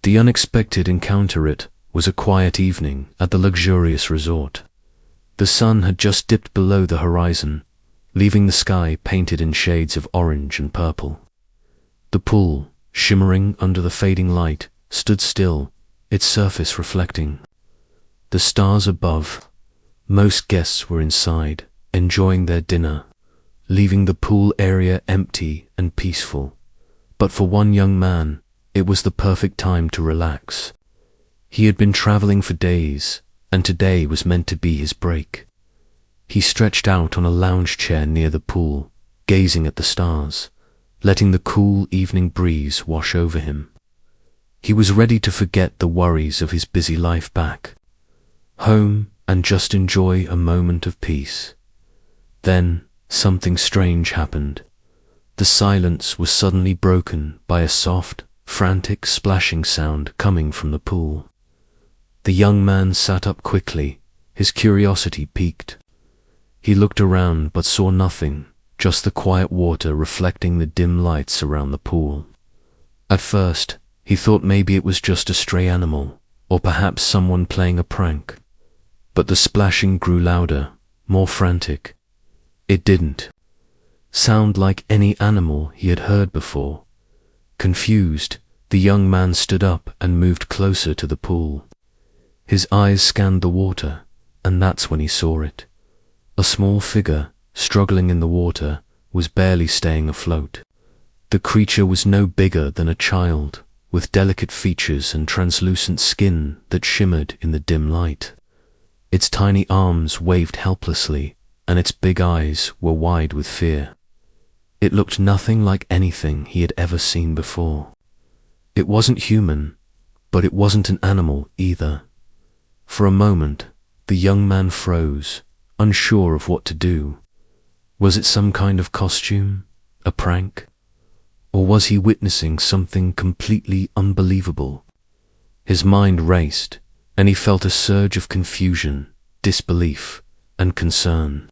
The unexpected encounter it was a quiet evening at the luxurious resort. The sun had just dipped below the horizon, leaving the sky painted in shades of orange and purple. The pool, shimmering under the fading light, stood still, its surface reflecting the stars above. Most guests were inside, enjoying their dinner, leaving the pool area empty and peaceful. But for one young man, it was the perfect time to relax. He had been traveling for days, and today was meant to be his break. He stretched out on a lounge chair near the pool, gazing at the stars, letting the cool evening breeze wash over him. He was ready to forget the worries of his busy life back home and just enjoy a moment of peace. Then something strange happened. The silence was suddenly broken by a soft, frantic splashing sound coming from the pool. The young man sat up quickly, his curiosity piqued. He looked around but saw nothing, just the quiet water reflecting the dim lights around the pool. At first, he thought maybe it was just a stray animal, or perhaps someone playing a prank. But the splashing grew louder, more frantic. It didn't sound like any animal he had heard before. Confused, the young man stood up and moved closer to the pool. His eyes scanned the water, and that's when he saw it. A small figure, struggling in the water, was barely staying afloat. The creature was no bigger than a child, with delicate features and translucent skin that shimmered in the dim light. Its tiny arms waved helplessly, and its big eyes were wide with fear. It looked nothing like anything he had ever seen before. It wasn't human, but it wasn't an animal either. For a moment, the young man froze, unsure of what to do. Was it some kind of costume, a prank? Or was he witnessing something completely unbelievable? His mind raced, and he felt a surge of confusion, disbelief, and concern.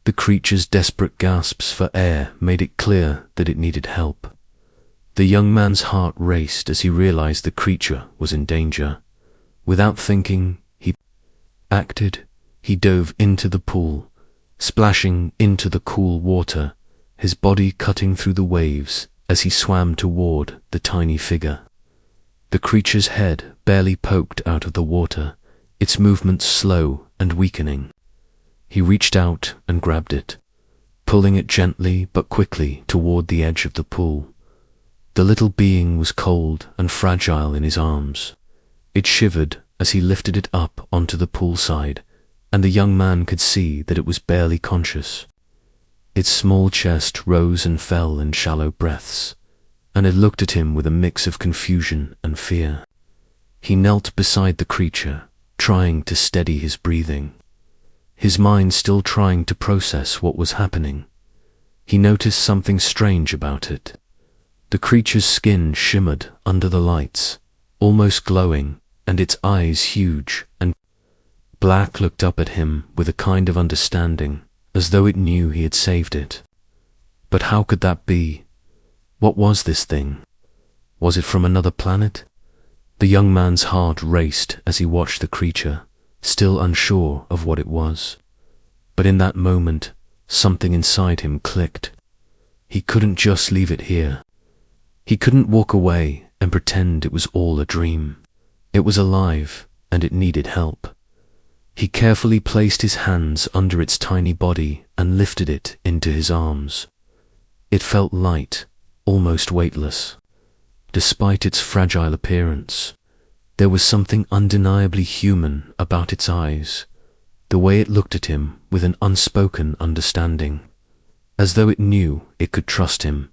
The creature's desperate gasps for air made it clear that it needed help. The young man's heart raced as he realized the creature was in danger. Without thinking, he acted. He dove into the pool, splashing into the cool water, his body cutting through the waves as he swam toward the tiny figure. The creature's head barely poked out of the water, its movements slow and weakening. He reached out and grabbed it, pulling it gently but quickly toward the edge of the pool. The little being was cold and fragile in his arms. It shivered as he lifted it up onto the poolside, and the young man could see that it was barely conscious. Its small chest rose and fell in shallow breaths, and it looked at him with a mix of confusion and fear. He knelt beside the creature, trying to steady his breathing, his mind still trying to process what was happening. He noticed something strange about it. The creature's skin shimmered under the lights, almost glowing, and its eyes, huge and black, looked up at him with a kind of understanding, as though it knew he had saved it. But how could that be? What was this thing? Was it from another planet? The young man's heart raced as he watched the creature, still unsure of what it was. But in that moment, something inside him clicked. He couldn't just leave it here. He couldn't walk away and pretend it was all a dream. It was alive, and it needed help. He carefully placed his hands under its tiny body and lifted it into his arms. It felt light, almost weightless. Despite its fragile appearance, there was something undeniably human about its eyes, the way it looked at him with an unspoken understanding, as though it knew it could trust him.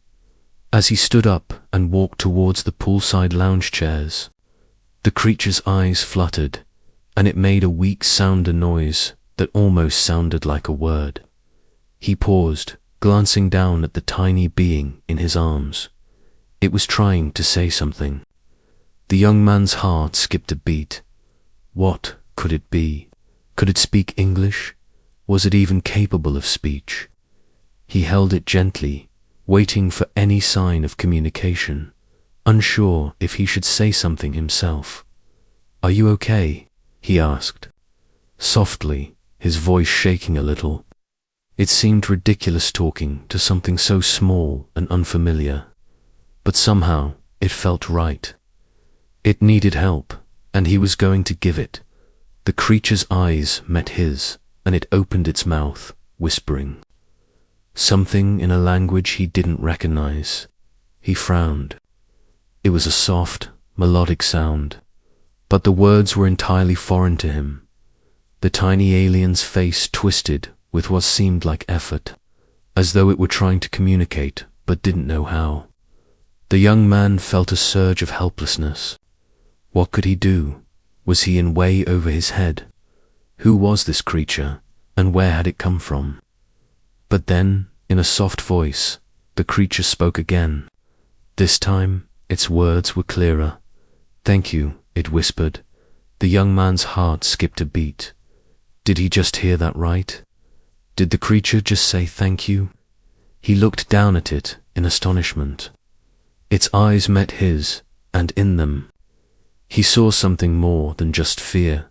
As he stood up and walked towards the poolside lounge chairs, the creature's eyes fluttered, and it made a weak sounder noise that almost sounded like a word. He paused, glancing down at the tiny being in his arms. It was trying to say something. The young man's heart skipped a beat. What could it be? Could it speak English? Was it even capable of speech? He held it gently, waiting for any sign of communication, unsure if he should say something himself. "Are you okay?" he asked, softly, his voice shaking a little. It seemed ridiculous talking to something so small and unfamiliar, but somehow it felt right. It needed help, and he was going to give it. The creature's eyes met his, and it opened its mouth, whispering something in a language he didn't recognize. He frowned. It was a soft, melodic sound, but the words were entirely foreign to him. The tiny alien's face twisted with what seemed like effort, as though it were trying to communicate but didn't know how. The young man felt a surge of helplessness. What could he do? Was he in way over his head? Who was this creature, and where had it come from? But then, in a soft voice, the creature spoke again. This time, its words were clearer. "Thank you," it whispered. The young man's heart skipped a beat. Did he just hear that right? Did the creature just say thank you? He looked down at it in astonishment. Its eyes met his, and in them, he saw something more than just fear.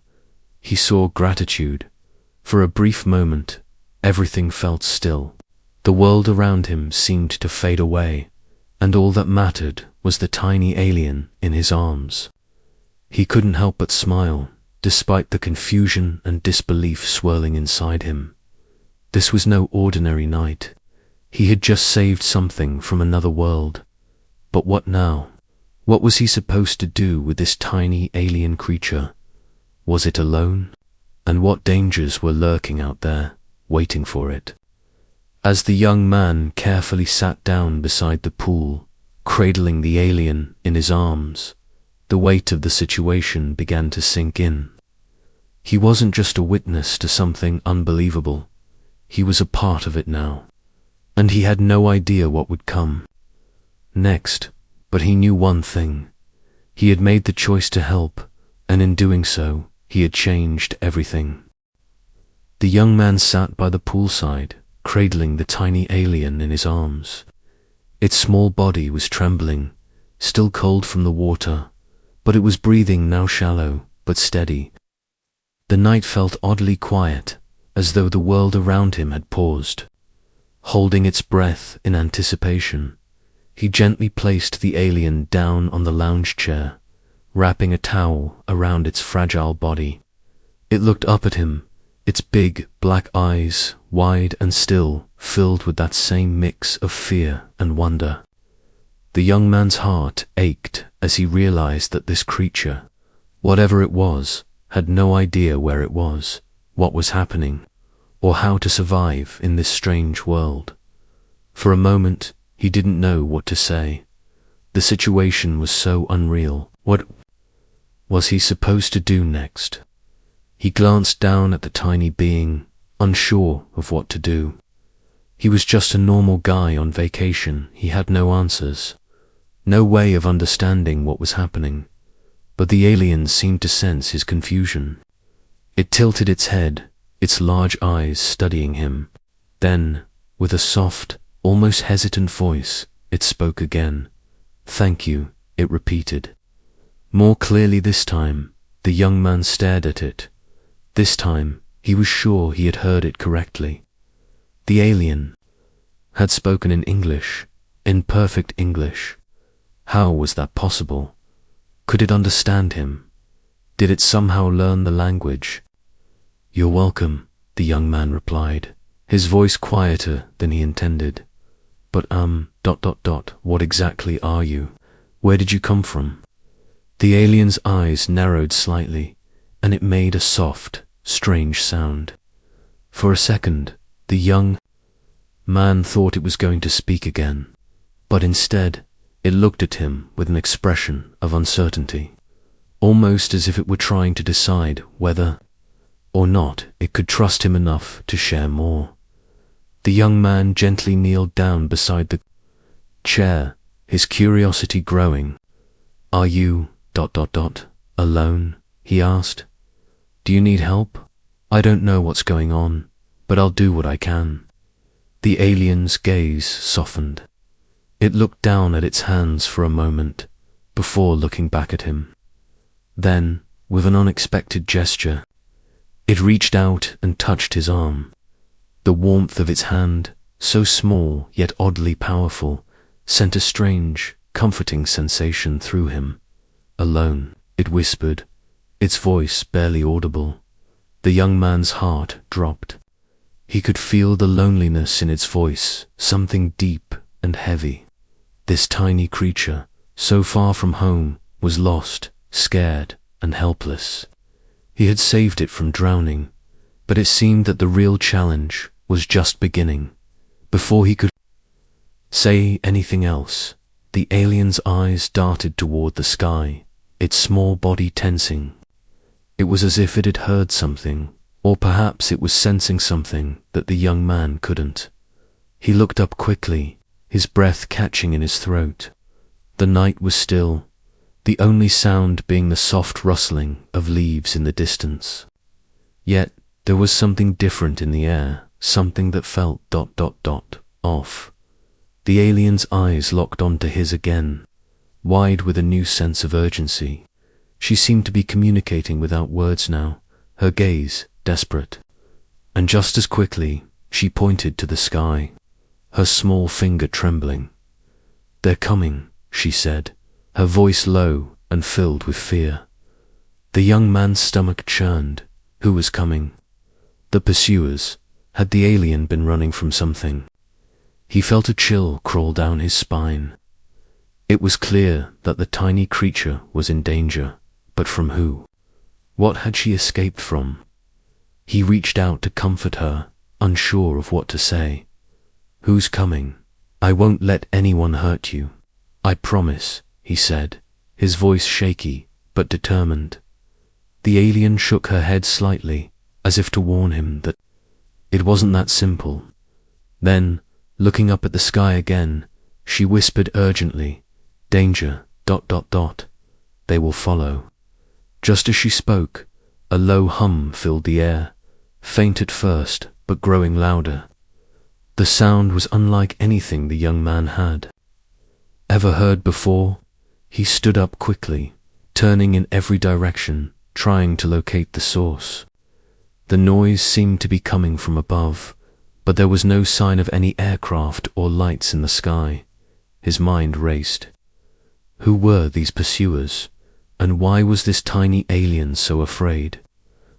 He saw gratitude. For a brief moment, everything felt still. The world around him seemed to fade away, and all that mattered was the tiny alien in his arms. He couldn't help but smile, despite the confusion and disbelief swirling inside him. This was no ordinary night. He had just saved something from another world. But what now? What was he supposed to do with this tiny alien creature? Was it alone? And what dangers were lurking out there, waiting for it? As the young man carefully sat down beside the pool, cradling the alien in his arms, the weight of the situation began to sink in. He wasn't just a witness to something unbelievable. He was a part of it now, and he had no idea what would come next, but he knew one thing. He had made the choice to help, and in doing so, he had changed everything. The young man sat by the poolside, cradling the tiny alien in his arms. Its small body was trembling, still cold from the water, but it was breathing now shallow but steady. The night felt oddly quiet, as though the world around him had paused. Holding its breath in anticipation, he gently placed the alien down on the lounge chair, wrapping a towel around its fragile body. It looked up at him, its big black eyes, wide and still, filled with that same mix of fear and wonder. The young man's heart ached as he realized that this creature, whatever it was, had no idea where it was, what was happening, or how to survive in this strange world. For a moment, he didn't know what to say. The situation was so unreal. What was he supposed to do next? He glanced down at the tiny being, unsure of what to do. He was just a normal guy on vacation. He had no answers, no way of understanding what was happening. But the alien seemed to sense his confusion. It tilted its head, its large eyes studying him. Then, with a soft, almost hesitant voice, it spoke again. "Thank you," it repeated. More clearly this time, the young man stared at it. This time, he was sure he had heard it correctly. The alien had spoken in English, in perfect English. How was that possible? Could it understand him? Did it somehow learn the language? "You're welcome," the young man replied, his voice quieter than he intended. "But what exactly are you? Where did you come from?" The alien's eyes narrowed slightly, and it made a soft, strange sound. For a second, the young man thought it was going to speak again, but instead, it looked at him with an expression of uncertainty, almost as if it were trying to decide whether or not it could trust him enough to share more. The young man gently kneeled down beside the chair, his curiosity growing. "Are you alone?" he asked. "Do you need help? I don't know what's going on, but I'll do what I can." The alien's gaze softened. It looked down at its hands for a moment, before looking back at him. Then, with an unexpected gesture, it reached out and touched his arm. The warmth of its hand, so small yet oddly powerful, sent a strange, comforting sensation through him. Alone, it whispered, its voice barely audible. The young man's heart dropped. He could feel the loneliness in its voice, something deep and heavy. This tiny creature, so far from home, was lost, scared, and helpless. He had saved it from drowning, but it seemed that the real challenge was just beginning. Before he could say anything else, the alien's eyes darted toward the sky, its small body tensing. It was as if it had heard something, or perhaps it was sensing something that the young man couldn't. He looked up quickly, his breath catching in his throat. The night was still, the only sound being the soft rustling of leaves in the distance. Yet there was something different in the air, something that felt ... off. The alien's eyes locked onto his again, wide with a new sense of urgency. She seemed to be communicating without words now, her gaze desperate. And just as quickly, she pointed to the sky, her small finger trembling. "They're coming," she said, her voice low and filled with fear. The young man's stomach churned. Who was coming? The pursuers. Had the alien been running from something? He felt a chill crawl down his spine. It was clear that the tiny creature was in danger, but from who? What had she escaped from? He reached out to comfort her, unsure of what to say. "Who's coming? I won't let anyone hurt you. I promise," he said, his voice shaky but determined. The alien shook her head slightly, as if to warn him that it wasn't that simple. Then, looking up at the sky again, she whispered urgently, "Danger, ... They will follow." Just as she spoke, a low hum filled the air, faint at first, but growing louder. The sound was unlike anything the young man had ever heard before. He stood up quickly, turning in every direction, trying to locate the source. The noise seemed to be coming from above, but there was no sign of any aircraft or lights in the sky. His mind raced. Who were these pursuers, and why was this tiny alien so afraid?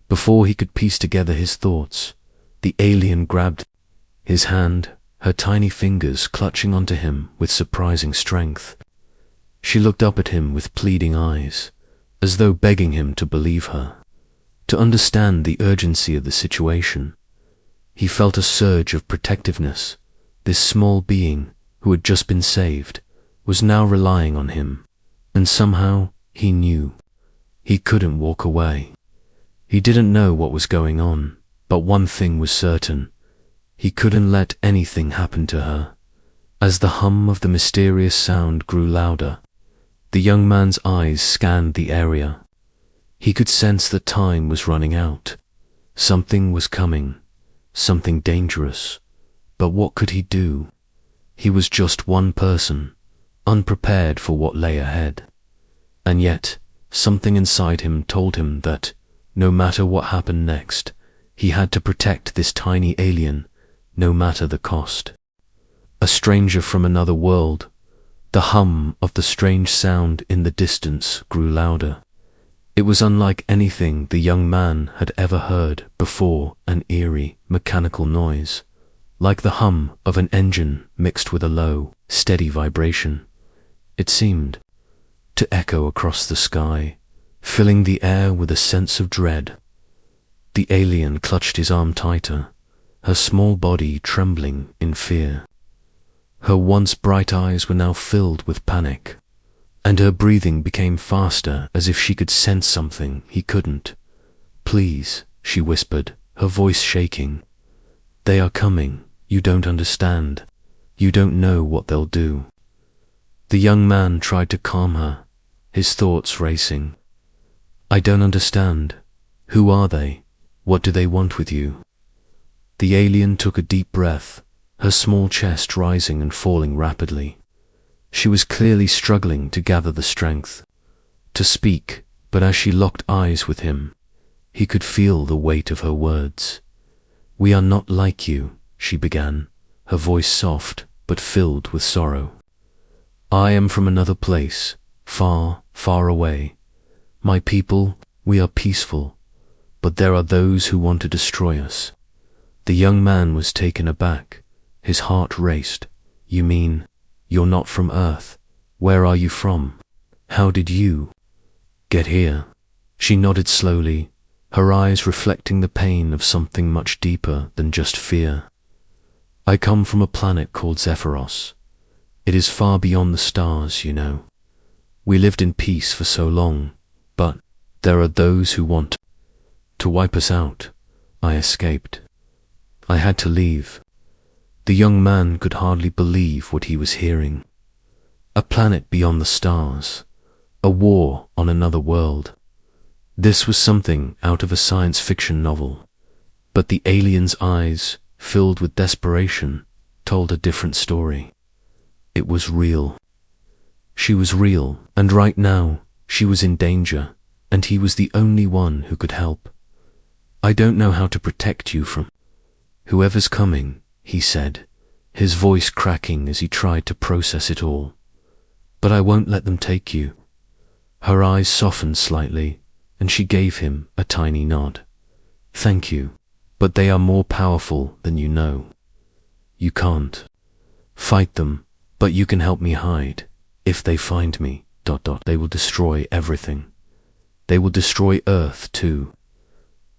Before he could piece together his thoughts, the alien grabbed his hand, her tiny fingers clutching onto him with surprising strength. She looked up at him with pleading eyes, as though begging him to believe her, to understand the urgency of the situation. He felt a surge of protectiveness. This small being, who had just been saved, was now relying on him, and somehow he knew he couldn't walk away. He didn't know what was going on, but one thing was certain: he couldn't let anything happen to her. As the hum of the mysterious sound grew louder, the young man's eyes scanned the area. He could sense that time was running out. Something was coming, something dangerous, but what could he do? He was just one person, unprepared for what lay ahead. And yet, something inside him told him that, no matter what happened next, he had to protect this tiny alien, no matter the cost. A stranger from another world. The hum of the strange sound in the distance grew louder. It was unlike anything the young man had ever heard before, an eerie, mechanical noise, like the hum of an engine mixed with a low, steady vibration. It seemed to echo across the sky, filling the air with a sense of dread. The alien clutched his arm tighter, her small body trembling in fear. Her once bright eyes were now filled with panic, and her breathing became faster, as if she could sense something he couldn't. "Please," she whispered, her voice shaking. "They are coming. You don't understand. You don't know what they'll do." The young man tried to calm her, his thoughts racing. "I don't understand. Who are they? What do they want with you?" The alien took a deep breath, her small chest rising and falling rapidly. She was clearly struggling to gather the strength to speak, but as she locked eyes with him, he could feel the weight of her words. "We are not like you," she began, her voice soft but filled with sorrow. "I am from another place, far, far away. My people, we are peaceful, but there are those who want to destroy us." The young man was taken aback. His heart raced. "You mean, you're not from Earth? Where are you from? How did you get here?" She nodded slowly, her eyes reflecting the pain of something much deeper than just fear. "I come from a planet called Zephyros. It is far beyond the stars, you know. We lived in peace for so long, but there are those who want to wipe us out. I escaped. I had to leave." The young man could hardly believe what he was hearing. A planet beyond the stars, a war on another world. This was something out of a science fiction novel, but the alien's eyes, filled with desperation, told a different story. It was real. She was real, and right now, she was in danger, and he was the only one who could help. "I don't know how to protect you from whoever's coming," he said, his voice cracking as he tried to process it all. "But I won't let them take you." Her eyes softened slightly, and she gave him a tiny nod. "Thank you, but they are more powerful than you know. You can't fight them, but you can help me hide. If they find me, they will destroy everything. They will destroy Earth too."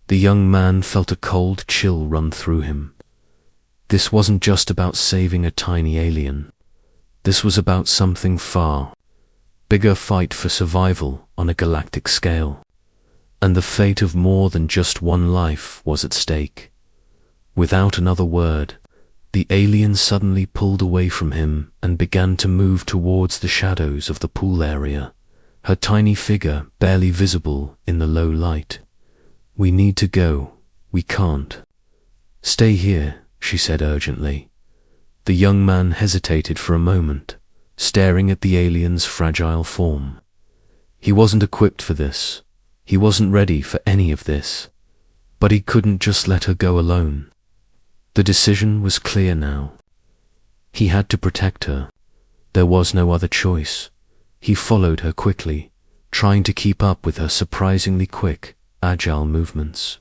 The young man felt a cold chill run through him. This wasn't just about saving a tiny alien. This was about something far bigger, fight for survival on a galactic scale. And the fate of more than just one life was at stake. Without another word, the alien suddenly pulled away from him and began to move towards the shadows of the pool area, her tiny figure barely visible in the low light. "We need to go. We can't stay here," she said urgently. The young man hesitated for a moment, staring at the alien's fragile form. He wasn't equipped for this. He wasn't ready for any of this. But he couldn't just let her go alone. The decision was clear now. He had to protect her. There was no other choice. He followed her quickly, trying to keep up with her surprisingly quick, agile movements.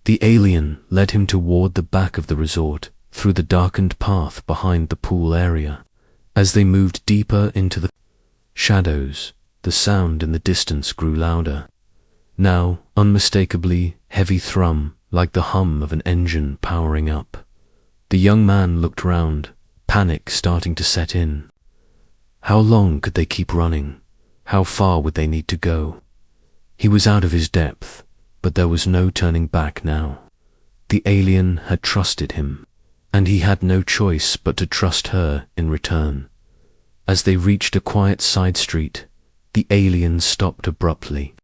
The alien led him toward the back of the resort, through the darkened path behind the pool area. As they moved deeper into the shadows, the sound in the distance grew louder. Now, unmistakably, heavy thrum, like the hum of an engine powering up. The young man looked round, panic starting to set in. How long could they keep running? How far would they need to go? He was out of his depth, but there was no turning back now. The alien had trusted him, and he had no choice but to trust her in return. As they reached a quiet side street, the alien stopped abruptly.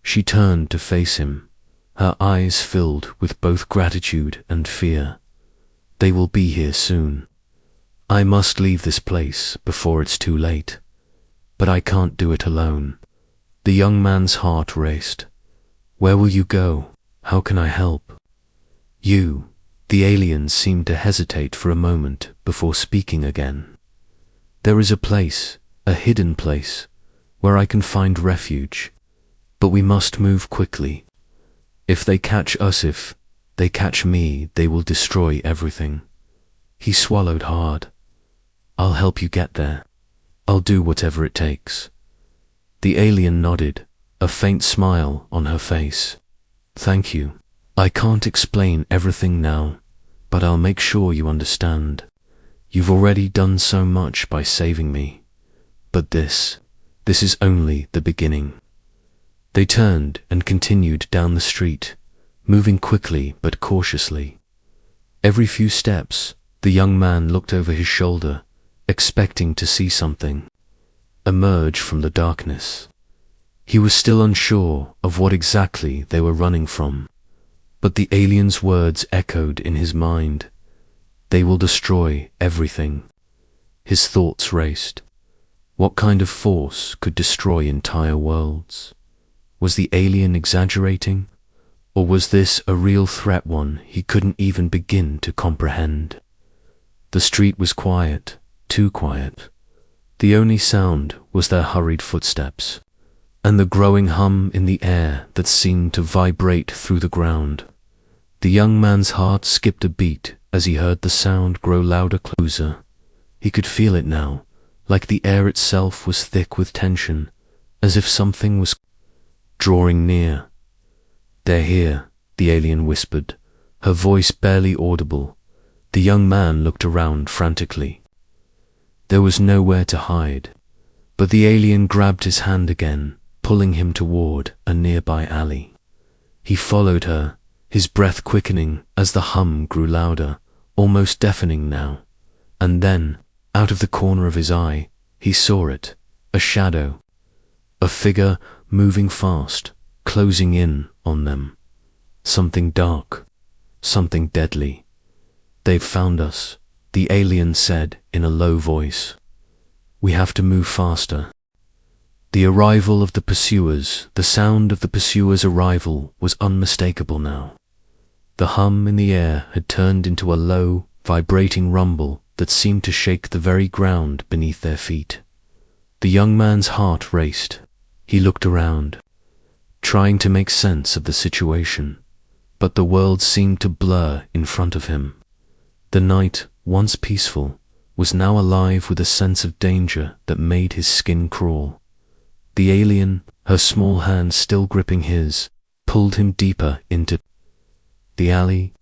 She turned to face him, her eyes filled with both gratitude and fear. "They will be here soon. I must leave this place before it's too late. But I can't do it alone." The young man's heart raced. "Where will you go? How can I help?" "You." The alien seemed to hesitate for a moment before speaking again. "There is a place, a hidden place, where I can find refuge. But we must move quickly. If they catch us, if they catch me, they will destroy everything." He swallowed hard. "I'll help you get there. I'll do whatever it takes." The alien nodded, a faint smile on her face. "Thank you. I can't explain everything now, but I'll make sure you understand. You've already done so much by saving me. But this is only the beginning." They turned and continued down the street, moving quickly but cautiously. Every few steps, the young man looked over his shoulder, expecting to see something emerge from the darkness. He was still unsure of what exactly they were running from, but the alien's words echoed in his mind. "They will destroy everything." His thoughts raced. What kind of force could destroy entire worlds? Was the alien exaggerating? Or was this a real threat, one he couldn't even begin to comprehend? The street was quiet, too quiet. The only sound was their hurried footsteps, and the growing hum in the air that seemed to vibrate through the ground. The young man's heart skipped a beat as he heard the sound grow louder, closer. He could feel it now, like the air itself was thick with tension, as if something was drawing near. "They're here," the alien whispered, her voice barely audible. The young man looked around frantically. There was nowhere to hide, but the alien grabbed his hand again, pulling him toward a nearby alley. He followed her, his breath quickening as the hum grew louder, almost deafening now. And then, out of the corner of his eye, he saw it, a shadow, a figure moving fast, closing in on them. Something dark, something deadly. "They've found us," the alien said in a low voice. "We have to move faster." The arrival of the pursuers, the sound of the pursuers' arrival was unmistakable now. The hum in the air had turned into a low, vibrating rumble that seemed to shake the very ground beneath their feet. The young man's heart raced. He looked around, trying to make sense of the situation, but the world seemed to blur in front of him. The night, once peaceful, was now alive with a sense of danger that made his skin crawl. The alien, her small hand still gripping his, pulled him deeper into the alley.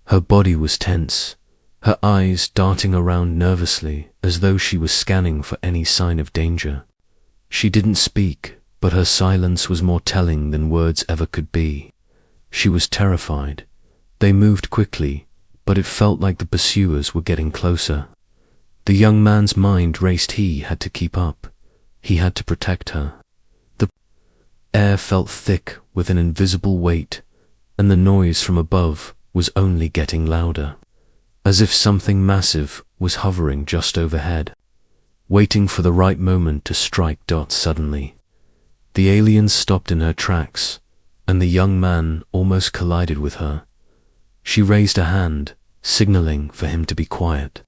Her body was tense, her eyes darting around nervously as though she was scanning for any sign of danger. She didn't speak, but her silence was more telling than words ever could be. She was terrified. They moved quickly, but it felt like the pursuers were getting closer. The young man's mind raced. He had to keep up. He had to protect her. The air felt thick with an invisible weight, and the noise from above was only getting louder, as if something massive was hovering just overhead, waiting for the right moment to strike. Suddenly, the alien stopped in her tracks, and the young man almost collided with her. She raised a hand, signaling for him to be quiet.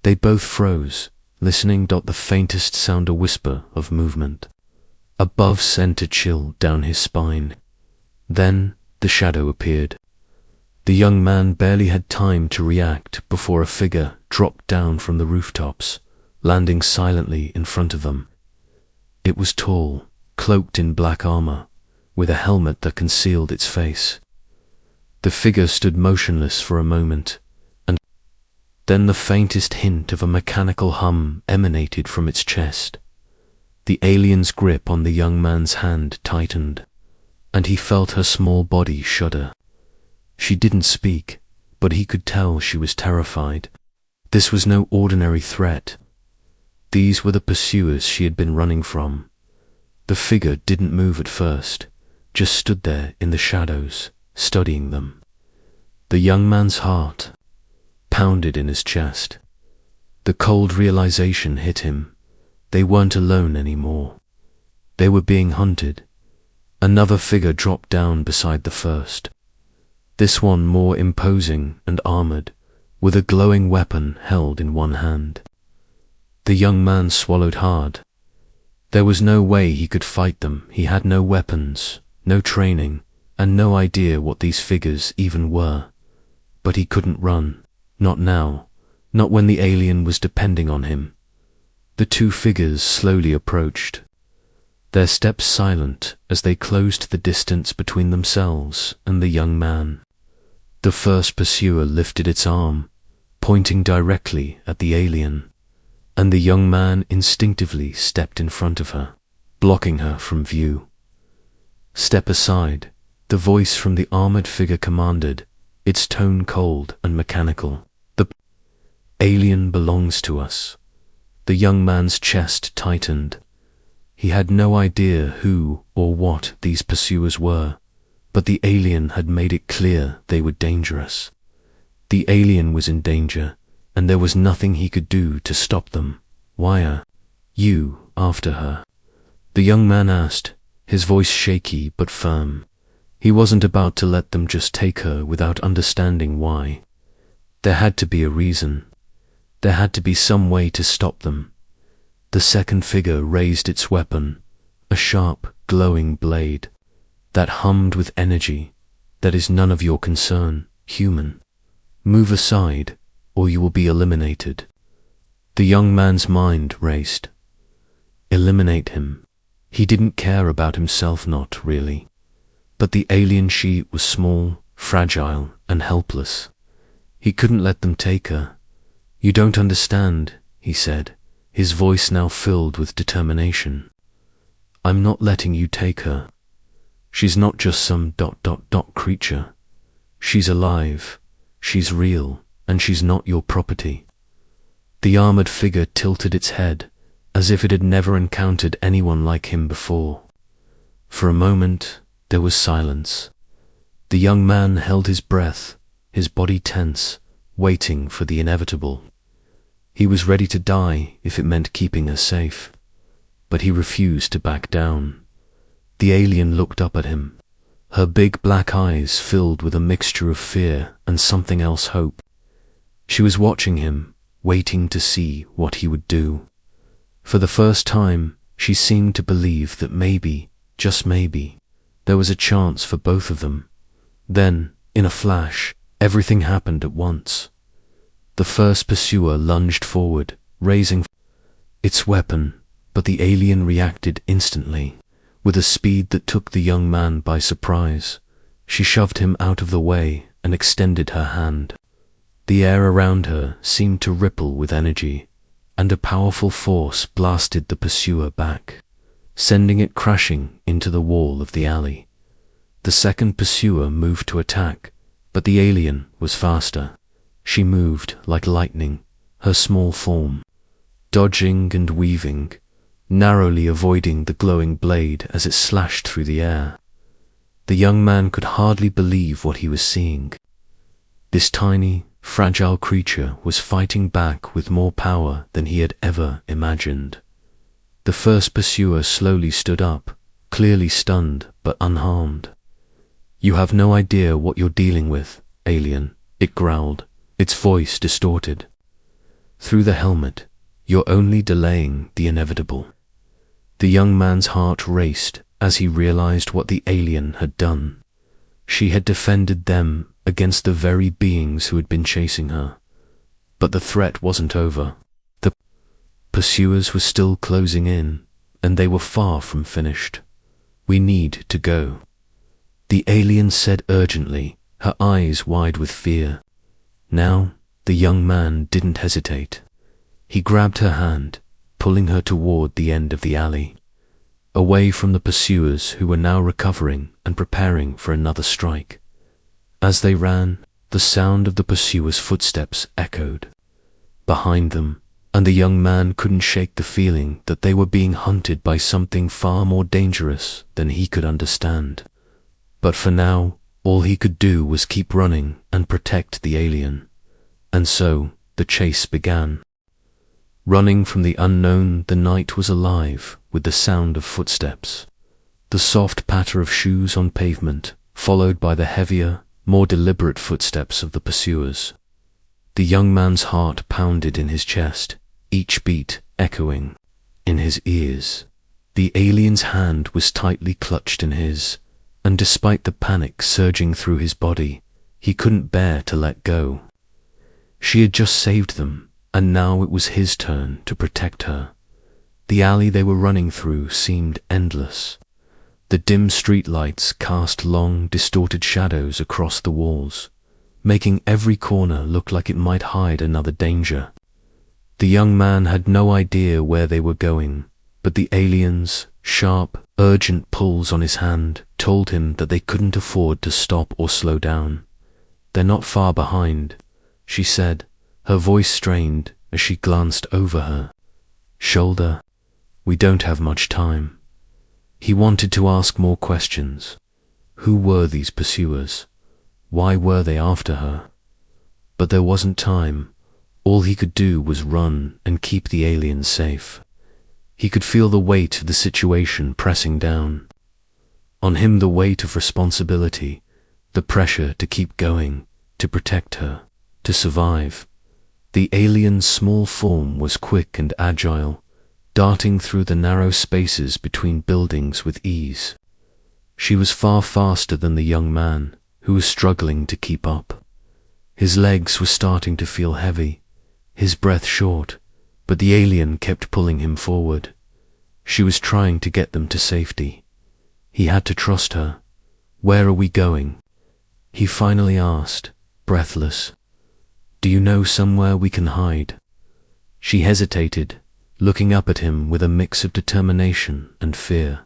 They both froze, listening. The faintest sound, a whisper of movement above, sent a chill down his spine. Then the shadow appeared. The young man barely had time to react before a figure dropped down from the rooftops, landing silently in front of them. It was tall, cloaked in black armor, with a helmet that concealed its face. The figure stood motionless for a moment, and then the faintest hint of a mechanical hum emanated from its chest. The alien's grip on the young man's hand tightened, and he felt her small body shudder. She didn't speak, but he could tell she was terrified. This was no ordinary threat. These were the pursuers she had been running from. The figure didn't move at first, just stood there in the shadows, studying them. The young man's heart pounded in his chest. The cold realization hit him. They weren't alone anymore. They were being hunted. Another figure dropped down beside the first. This one more imposing and armored, with a glowing weapon held in one hand. The young man swallowed hard. There was no way he could fight them. He had no weapons, no training, and no idea what these figures even were. But he couldn't run, not now, not when the alien was depending on him. The two figures slowly approached, their steps silent as they closed the distance between themselves and the young man. The first pursuer lifted its arm, pointing directly at the alien, and the young man instinctively stepped in front of her, blocking her from view. "Step aside," the voice from the armored figure commanded, its tone cold and mechanical. "The alien belongs to us." The young man's chest tightened. He had no idea who or what these pursuers were, but the alien had made it clear they were dangerous. The alien was in danger, and there was nothing he could do to stop them. "Wire," You after her?" the young man asked, his voice shaky but firm. He wasn't about to let them just take her without understanding why. There had to be a reason. There had to be some way to stop them. The second figure raised its weapon, a sharp, glowing blade that hummed with energy. "That is none of your concern, human. Move aside, or you will be eliminated." The young man's mind raced. Eliminate him. He didn't care about himself, not really. But the alien she was small, fragile, and helpless. He couldn't let them take her. "You don't understand," he said, his voice now filled with determination. "I'm not letting you take her. She's not just some ... creature. She's alive, she's real, and she's not your property." The armored figure tilted its head, as if it had never encountered anyone like him before. For a moment, there was silence. The young man held his breath, his body tense, waiting for the inevitable. He was ready to die if it meant keeping her safe. But he refused to back down. The alien looked up at him, her big black eyes filled with a mixture of fear and something else, hope. She was watching him, waiting to see what he would do. For the first time, she seemed to believe that maybe, just maybe, there was a chance for both of them. Then, in a flash, everything happened at once. The first pursuer lunged forward, raising its weapon, but the alien reacted instantly, with a speed that took the young man by surprise. She shoved him out of the way and extended her hand. The air around her seemed to ripple with energy, and a powerful force blasted the pursuer back, sending it crashing into the wall of the alley. The second pursuer moved to attack, but the alien was faster. She moved like lightning, her small form, dodging and weaving, narrowly avoiding the glowing blade as it slashed through the air. The young man could hardly believe what he was seeing. This tiny, fragile creature was fighting back with more power than he had ever imagined. The first pursuer slowly stood up, clearly stunned but unharmed. "You have no idea what you're dealing with, alien," it growled, its voice distorted. "Through the helmet, you're only delaying the inevitable." The young man's heart raced as he realized what the alien had done. She had defended them against the very beings who had been chasing her. But the threat wasn't over. The pursuers were still closing in, and they were far from finished. "We need to go," the alien said urgently, her eyes wide with fear. Now, the young man didn't hesitate. He grabbed her hand, pulling her toward the end of the alley, away from the pursuers who were now recovering and preparing for another strike. As they ran, the sound of the pursuers' footsteps echoed behind them, and the young man couldn't shake the feeling that they were being hunted by something far more dangerous than he could understand. But for now, all he could do was keep running and protect the alien. And so, the chase began. Running from the unknown, the night was alive with the sound of footsteps, the soft patter of shoes on pavement, followed by the heavier, more deliberate footsteps of the pursuers. The young man's heart pounded in his chest, each beat echoing in his ears. The alien's hand was tightly clutched in his, and despite the panic surging through his body, he couldn't bear to let go. She had just saved them, and now it was his turn to protect her. The alley they were running through seemed endless. The dim streetlights cast long, distorted shadows across the walls, making every corner look like it might hide another danger. The young man had no idea where they were going, but the alien's sharp, urgent pulls on his hand told him that they couldn't afford to stop or slow down. "They're not far behind," she said, her voice strained as she glanced over her shoulder. "We don't have much time." He wanted to ask more questions. Who were these pursuers? Why were they after her? But there wasn't time. All he could do was run and keep the alien safe. He could feel the weight of the situation pressing down on him, the weight of responsibility, the pressure to keep going, to protect her, to survive. The alien's small form was quick and agile, darting through the narrow spaces between buildings with ease. She was far faster than the young man, who was struggling to keep up. His legs were starting to feel heavy, his breath short, but the alien kept pulling him forward. She was trying to get them to safety. He had to trust her. "Where are we going?" he finally asked, breathless. "Do you know somewhere we can hide?" She hesitated, looking up at him with a mix of determination and fear.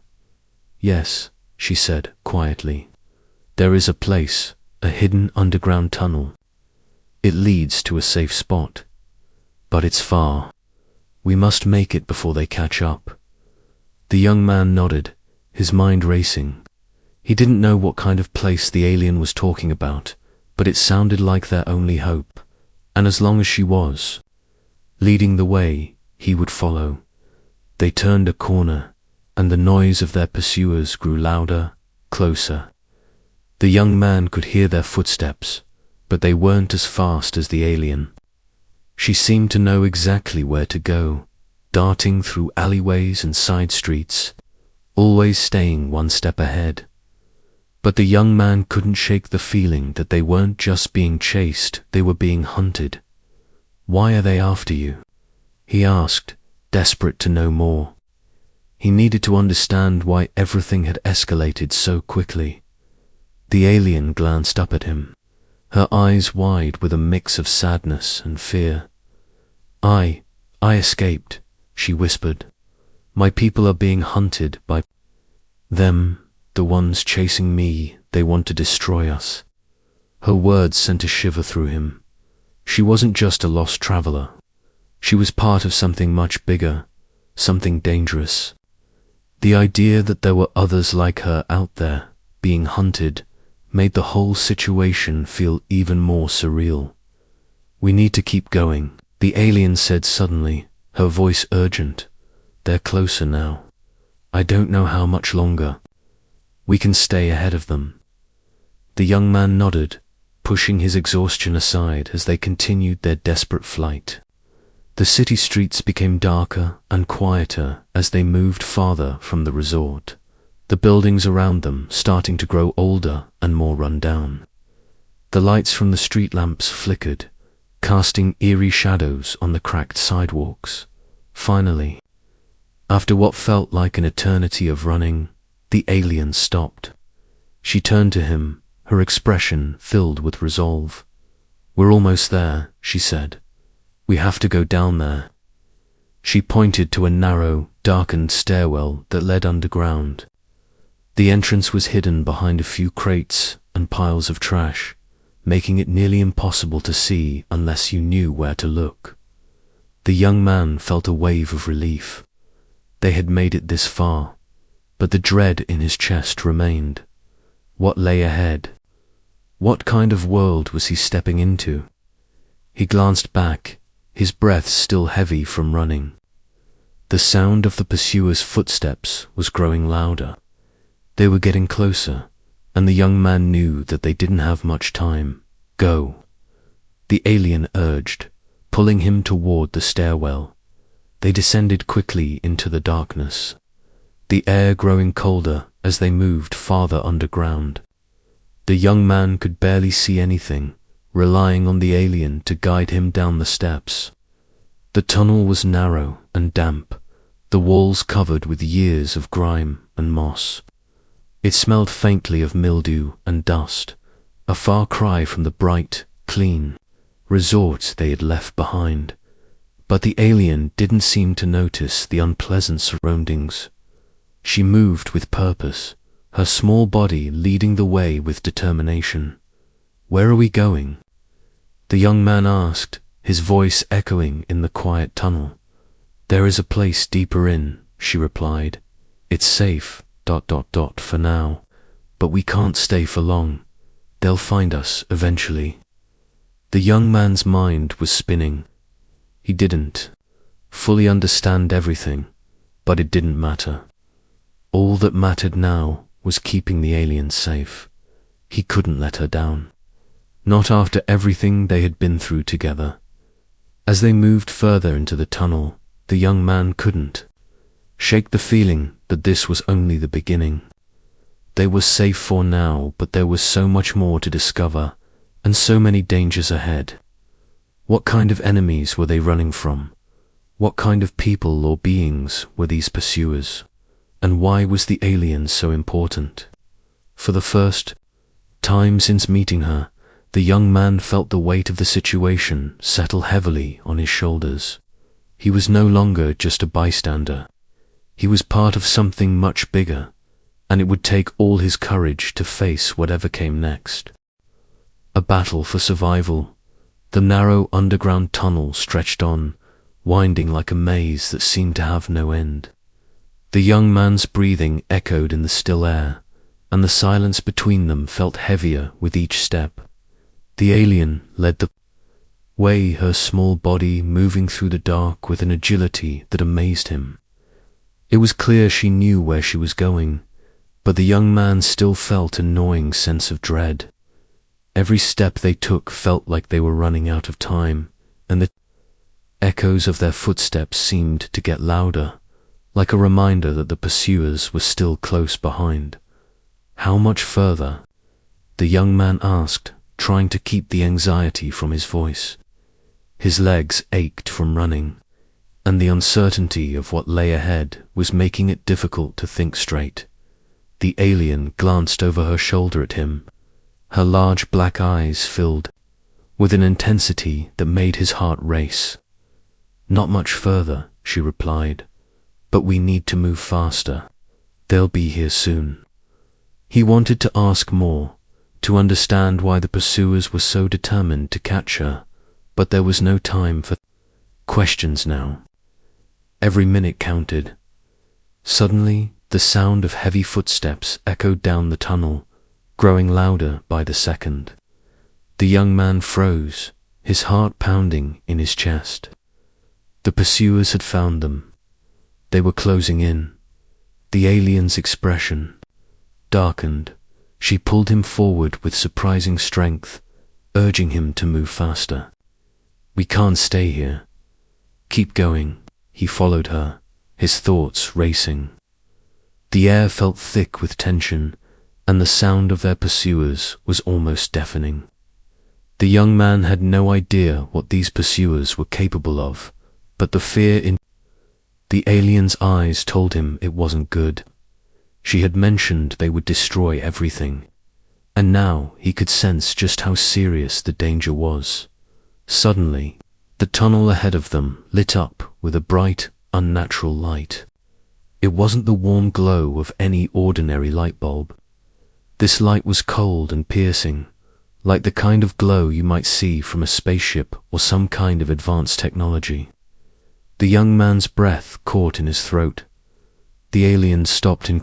"Yes," she said quietly. "There is a place, a hidden underground tunnel. It leads to a safe spot. But it's far. We must make it before they catch up." The young man nodded, his mind racing. He didn't know what kind of place the alien was talking about, but it sounded like their only hope. And as long as she was leading the way, he would follow. They turned a corner, and the noise of their pursuers grew louder, closer. The young man could hear their footsteps, but they weren't as fast as the alien. She seemed to know exactly where to go, darting through alleyways and side streets, always staying one step ahead. But the young man couldn't shake the feeling that they weren't just being chased, they were being hunted. "Why are they after you?" he asked, desperate to know more. He needed to understand why everything had escalated so quickly. The alien glanced up at him, her eyes wide with a mix of sadness and fear. I escaped," she whispered. "My people are being hunted by them, the ones chasing me. They want to destroy us." Her words sent a shiver through him. She wasn't just a lost traveler. She was part of something much bigger, something dangerous. The idea that there were others like her out there, being hunted, made the whole situation feel even more surreal. "We need to keep going," the alien said suddenly, her voice urgent. "They're closer now. I don't know how much longer. We can stay ahead of them." The young man nodded, pushing his exhaustion aside as they continued their desperate flight. The city streets became darker and quieter as they moved farther from the resort, the buildings around them starting to grow older and more run down. The lights from the street lamps flickered, casting eerie shadows on the cracked sidewalks. Finally, after what felt like an eternity of running, the alien stopped. She turned to him, her expression filled with resolve. "We're almost there," she said. "We have to go down there." She pointed to a narrow, darkened stairwell that led underground. The entrance was hidden behind a few crates and piles of trash, making it nearly impossible to see unless you knew where to look. The young man felt a wave of relief. They had made it this far, but the dread in his chest remained. What lay ahead? What kind of world was he stepping into? He glanced back, his breath still heavy from running. The sound of the pursuers' footsteps was growing louder. They were getting closer, and the young man knew that they didn't have much time. "Go," the alien urged, pulling him toward the stairwell. They descended quickly into the darkness, the air growing colder as they moved farther underground. The young man could barely see anything, relying on the alien to guide him down the steps. The tunnel was narrow and damp, the walls covered with years of grime and moss. It smelled faintly of mildew and dust, a far cry from the bright, clean resort they had left behind. But the alien didn't seem to notice the unpleasant surroundings. She moved with purpose, her small body leading the way with determination. "Where are we going?" the young man asked, his voice echoing in the quiet tunnel. "There is a place deeper in," she replied. "It's safe, for now, but we can't stay for long. They'll find us eventually." The young man's mind was spinning. He didn't fully understand everything, But it didn't matter. All that mattered now was keeping the alien safe. He couldn't let her down. Not after everything they had been through together. As they moved further into the tunnel, the young man couldn't shake the feeling that this was only the beginning. They were safe for now, but there was so much more to discover, and so many dangers ahead. What kind of enemies were they running from? What kind of people or beings were these pursuers? And why was the alien so important? For the first time since meeting her, the young man felt the weight of the situation settle heavily on his shoulders. He was no longer just a bystander. He was part of something much bigger, and it would take all his courage to face whatever came next. A battle for survival. The narrow underground tunnel stretched on, winding like a maze that seemed to have no end. The young man's breathing echoed in the still air, and the silence between them felt heavier with each step. The alien led the way, her small body moving through the dark with an agility that amazed him. It was clear she knew where she was going, but the young man still felt a gnawing sense of dread. Every step they took felt like they were running out of time, and the echoes of their footsteps seemed to get louder, like a reminder that the pursuers were still close behind. How much further? The young man asked, trying to keep the anxiety from his voice. His legs ached from running, and the uncertainty of what lay ahead was making it difficult to think straight. The alien glanced over her shoulder at him, her large black eyes filled with an intensity that made his heart race. "Not much further," she replied, "but we need to move faster. They'll be here soon." He wanted to ask more, to understand why the pursuers were so determined to catch her, but there was no time for questions now. Every minute counted. Suddenly, the sound of heavy footsteps echoed down the tunnel, growing louder by the second. The young man froze, his heart pounding in his chest. The pursuers had found them. They were closing in. The alien's expression darkened. She pulled him forward with surprising strength, urging him to move faster. "We can't stay here. Keep going." He followed her, his thoughts racing. The air felt thick with tension, and the sound of their pursuers was almost deafening. The young man had no idea what these pursuers were capable of, but the fear in the alien's eyes told him it wasn't good. She had mentioned they would destroy everything, and now he could sense just how serious the danger was. Suddenly, the tunnel ahead of them lit up with a bright, unnatural light. It wasn't the warm glow of any ordinary light bulb. This light was cold and piercing, like the kind of glow you might see from a spaceship or some kind of advanced technology. The young man's breath caught in his throat. The alien stopped in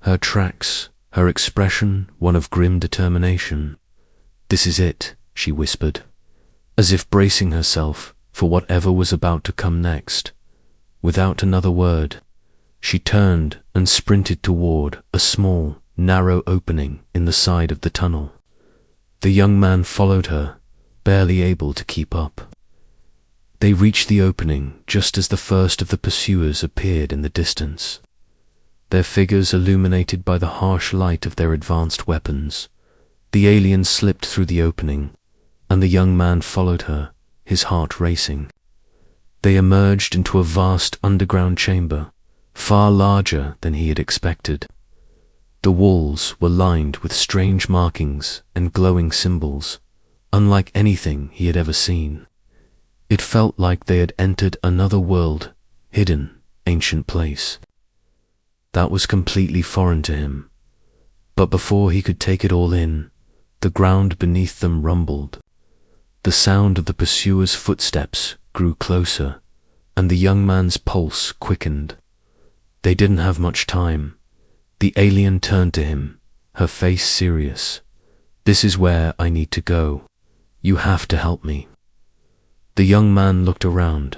her tracks, her expression one of grim determination. "This is it," she whispered, as if bracing herself for whatever was about to come next. Without another word, she turned and sprinted toward a small, narrow opening in the side of the tunnel. The young man followed her, barely able to keep up. They reached the opening just as the first of the pursuers appeared in the distance, their figures illuminated by the harsh light of their advanced weapons. The alien slipped through the opening, and the young man followed her, his heart racing. They emerged into a vast underground chamber, far larger than he had expected. The walls were lined with strange markings and glowing symbols, unlike anything he had ever seen. It felt like they had entered another world, hidden, ancient place. That was completely foreign to him. But before he could take it all in, the ground beneath them rumbled. The sound of the pursuers' footsteps grew closer, and the young man's pulse quickened. They didn't have much time. The alien turned to him, her face serious. "This is where I need to go. You have to help me." The young man looked around,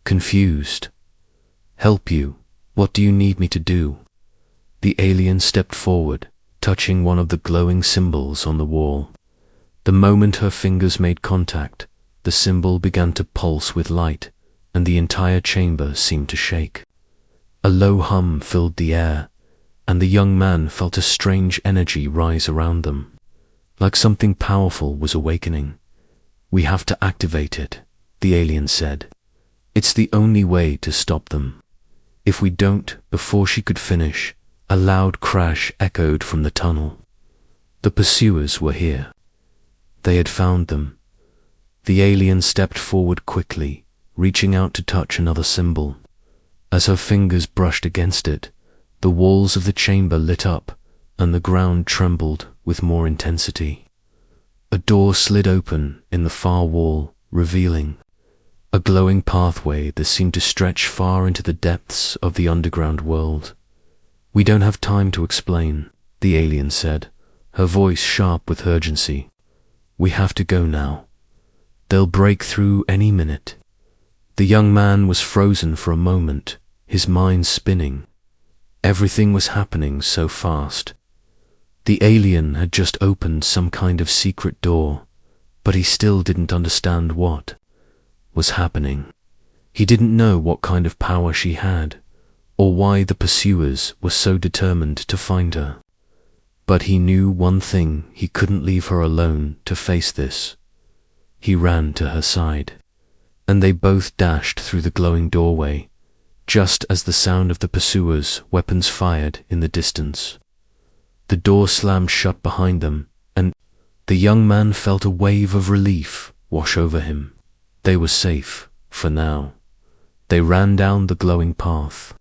confused. "Help you?" "What do you need me to do?" The alien stepped forward, touching one of the glowing symbols on the wall. The moment her fingers made contact, the symbol began to pulse with light, and the entire chamber seemed to shake. A low hum filled the air, and the young man felt a strange energy rise around them, like something powerful was awakening. "We have to activate it," the alien said. "It's the only way to stop them. If we don't," before she could finish, a loud crash echoed from the tunnel. The pursuers were here. They had found them. The alien stepped forward quickly, reaching out to touch another symbol. As her fingers brushed against it, the walls of the chamber lit up, and the ground trembled with more intensity. A door slid open in the far wall, revealing a glowing pathway that seemed to stretch far into the depths of the underground world. "We don't have time to explain," the alien said, her voice sharp with urgency. "We have to go now. They'll break through any minute." The young man was frozen for a moment, his mind spinning. Everything was happening so fast. The alien had just opened some kind of secret door, but he still didn't understand what was happening. He didn't know what kind of power she had, or why the pursuers were so determined to find her. But he knew one thing: he couldn't leave her alone to face this. He ran to her side, and they both dashed through the glowing doorway, just as the sound of the pursuers' weapons fired in the distance. The door slammed shut behind them, and the young man felt a wave of relief wash over him. They were safe, for now. They ran down the glowing path,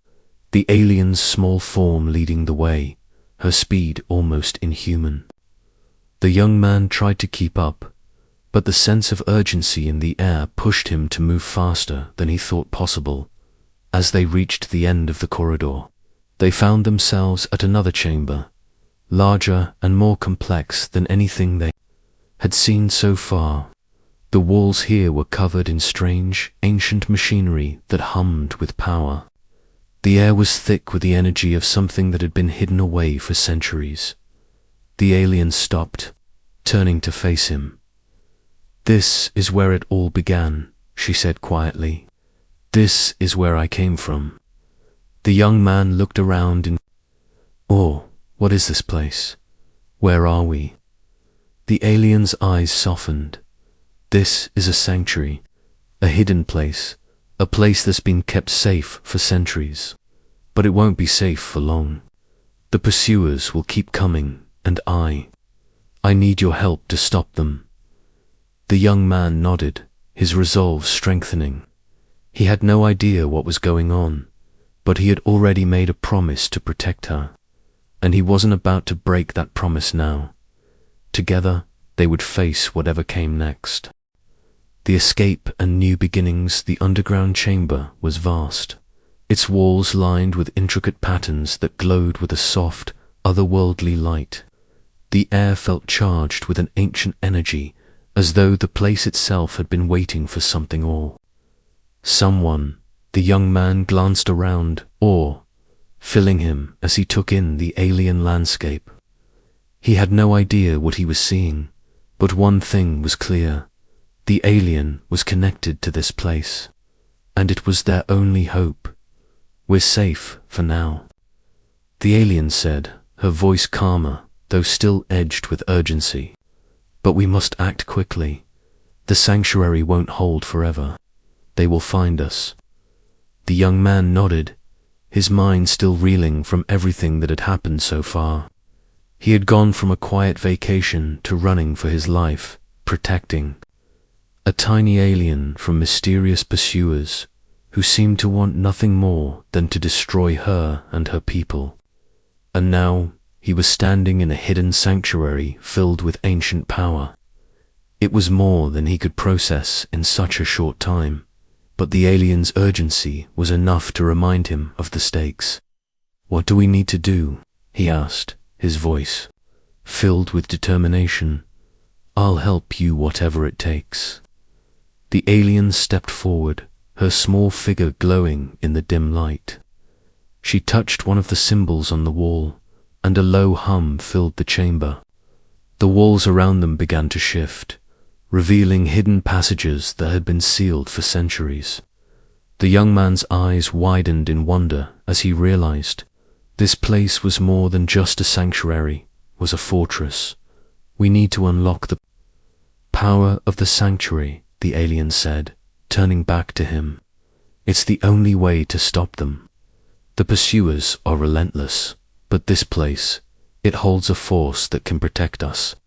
the alien's small form leading the way, her speed almost inhuman. The young man tried to keep up, but the sense of urgency in the air pushed him to move faster than he thought possible. As they reached the end of the corridor, they found themselves at another chamber, larger and more complex than anything they had seen so far. The walls here were covered in strange, ancient machinery that hummed with power. The air was thick with the energy of something that had been hidden away for centuries. The alien stopped, turning to face him. "This is where it all began," she said quietly. "This is where I came from." The young man looked around in awe. "What is this place? Where are we?" The alien's eyes softened. "This is a sanctuary, a hidden place, a place that's been kept safe for centuries. But it won't be safe for long. The pursuers will keep coming, and I need your help to stop them." The young man nodded, his resolve strengthening. He had no idea what was going on, but he had already made a promise to protect her, and he wasn't about to break that promise now. Together, they would face whatever came next. The escape and new beginnings. The underground chamber was vast, its walls lined with intricate patterns that glowed with a soft, otherworldly light. The air felt charged with an ancient energy, as though the place itself had been waiting for something someone. The young man glanced around, awe filling him as he took in the alien landscape. He had no idea what he was seeing, but one thing was clear: the alien was connected to this place, and it was their only hope. "We're safe for now," the alien said, her voice calmer, though still edged with urgency. "But we must act quickly. The sanctuary won't hold forever. They will find us." The young man nodded, his mind still reeling from everything that had happened so far. He had gone from a quiet vacation to running for his life, protecting a tiny alien from mysterious pursuers who seemed to want nothing more than to destroy her and her people. And now he was standing in a hidden sanctuary filled with ancient power. It was more than he could process in such a short time, but the alien's urgency was enough to remind him of the stakes. "What do we need to do?" he asked, his voice filled with determination. "I'll help you whatever it takes." The alien stepped forward, her small figure glowing in the dim light. She touched one of the symbols on the wall, and a low hum filled the chamber. The walls around them began to shift, revealing hidden passages that had been sealed for centuries. The young man's eyes widened in wonder as he realized this place was more than just a sanctuary, was a fortress. We need to unlock the power of the sanctuary, the alien said, turning back to him. It's the only way to stop them. The pursuers are relentless, but this place, it holds a force that can protect us.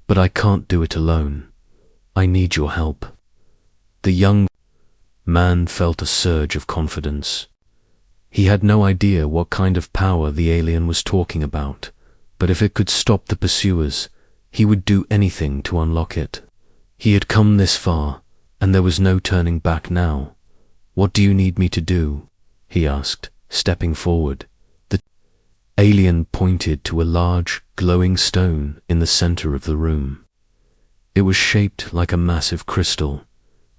But I can't do it alone. I need your help. The young man felt a surge of confidence. He had no idea what kind of power the alien was talking about, but if it could stop the pursuers, he would do anything to unlock it. He had come this far, and there was no turning back now. What do you need me to do? He asked, stepping forward. The alien pointed to a large, glowing stone in the center of the room. It was shaped like a massive crystal,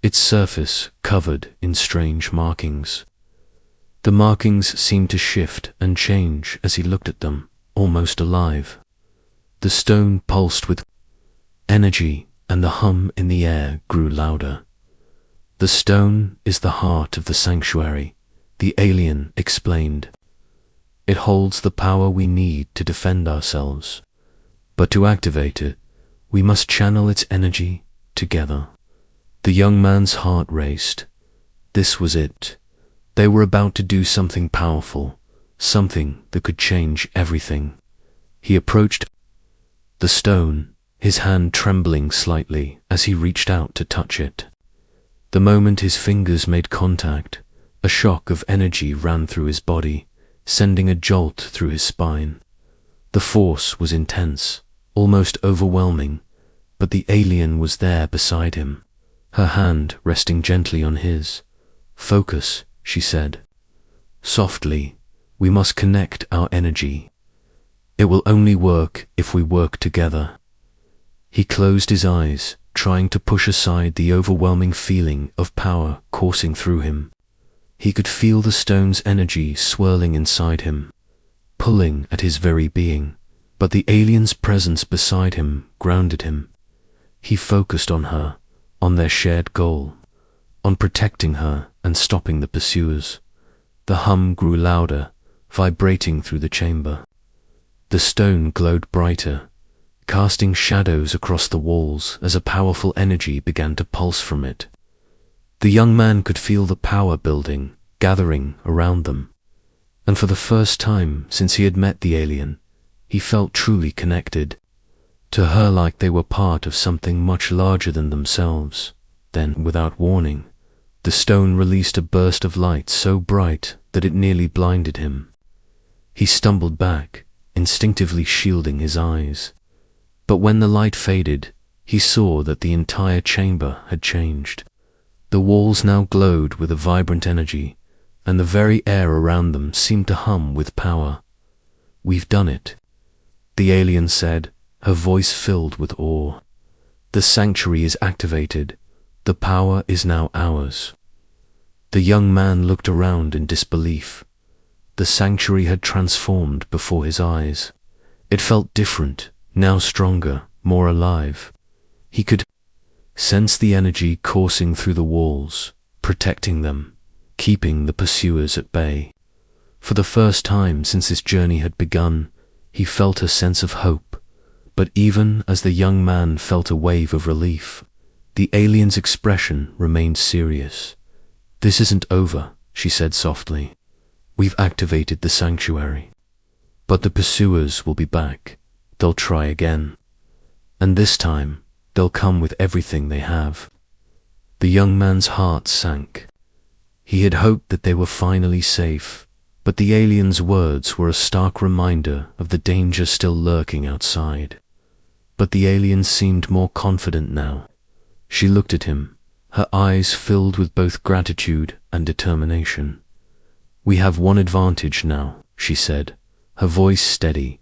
its surface covered in strange markings. The markings seemed to shift and change as he looked at them, almost alive. The stone pulsed with energy, and the hum in the air grew louder. The stone is the heart of the sanctuary, the alien explained. It holds the power we need to defend ourselves. But to activate it, we must channel its energy together. The young man's heart raced. This was it. They were about to do something powerful, something that could change everything. He approached the stone, his hand trembling slightly as he reached out to touch it. The moment his fingers made contact, a shock of energy ran through his body, sending a jolt through his spine. The force was intense, almost overwhelming, but the alien was there beside him, her hand resting gently on his. Focus, she said. Softly, we must connect our energy. It will only work if we work together. He closed his eyes, trying to push aside the overwhelming feeling of power coursing through him. He could feel the stone's energy swirling inside him, pulling at his very being, but the alien's presence beside him grounded him. He focused on her, on their shared goal, on protecting her and stopping the pursuers. The hum grew louder, vibrating through the chamber. The stone glowed brighter, casting shadows across the walls as a powerful energy began to pulse from it. The young man could feel the power building, gathering around them. And for the first time since he had met the alien, he felt truly connected to her, like they were part of something much larger than themselves. Then, without warning, the stone released a burst of light so bright that it nearly blinded him. He stumbled back, instinctively shielding his eyes. But when the light faded, he saw that the entire chamber had changed. The walls now glowed with a vibrant energy, and the very air around them seemed to hum with power. "We've done it," the alien said, her voice filled with awe. "The sanctuary is activated. The power is now ours." The young man looked around in disbelief. The sanctuary had transformed before his eyes. It felt different, now stronger, more alive. He could sense the energy coursing through the walls, protecting them, keeping the pursuers at bay. For the first time since his journey had begun, he felt a sense of hope. But even as the young man felt a wave of relief, the alien's expression remained serious. "This isn't over," she said softly. "We've activated the sanctuary. But the pursuers will be back. They'll try again. And this time, they'll come with everything they have." The young man's heart sank. He had hoped that they were finally safe, but the alien's words were a stark reminder of the danger still lurking outside. But the alien seemed more confident now. She looked at him, her eyes filled with both gratitude and determination. "We have one advantage now," she said, her voice steady.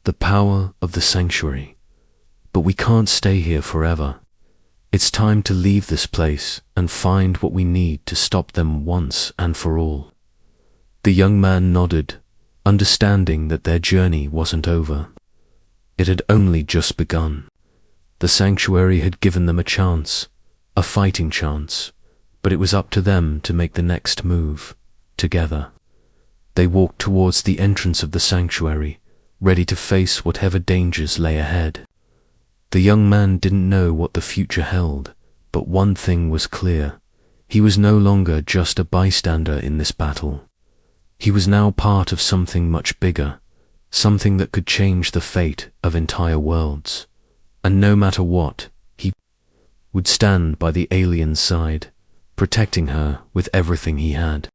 "The power of the sanctuary. But we can't stay here forever. It's time to leave this place and find what we need to stop them once and for all." The young man nodded, understanding that their journey wasn't over. It had only just begun. The sanctuary had given them a chance, a fighting chance, but it was up to them to make the next move, together. They walked towards the entrance of the sanctuary, ready to face whatever dangers lay ahead. The young man didn't know what the future held, but one thing was clear. He was no longer just a bystander in this battle. He was now part of something much bigger, something that could change the fate of entire worlds. And no matter what, he would stand by the alien's side, protecting her with everything he had.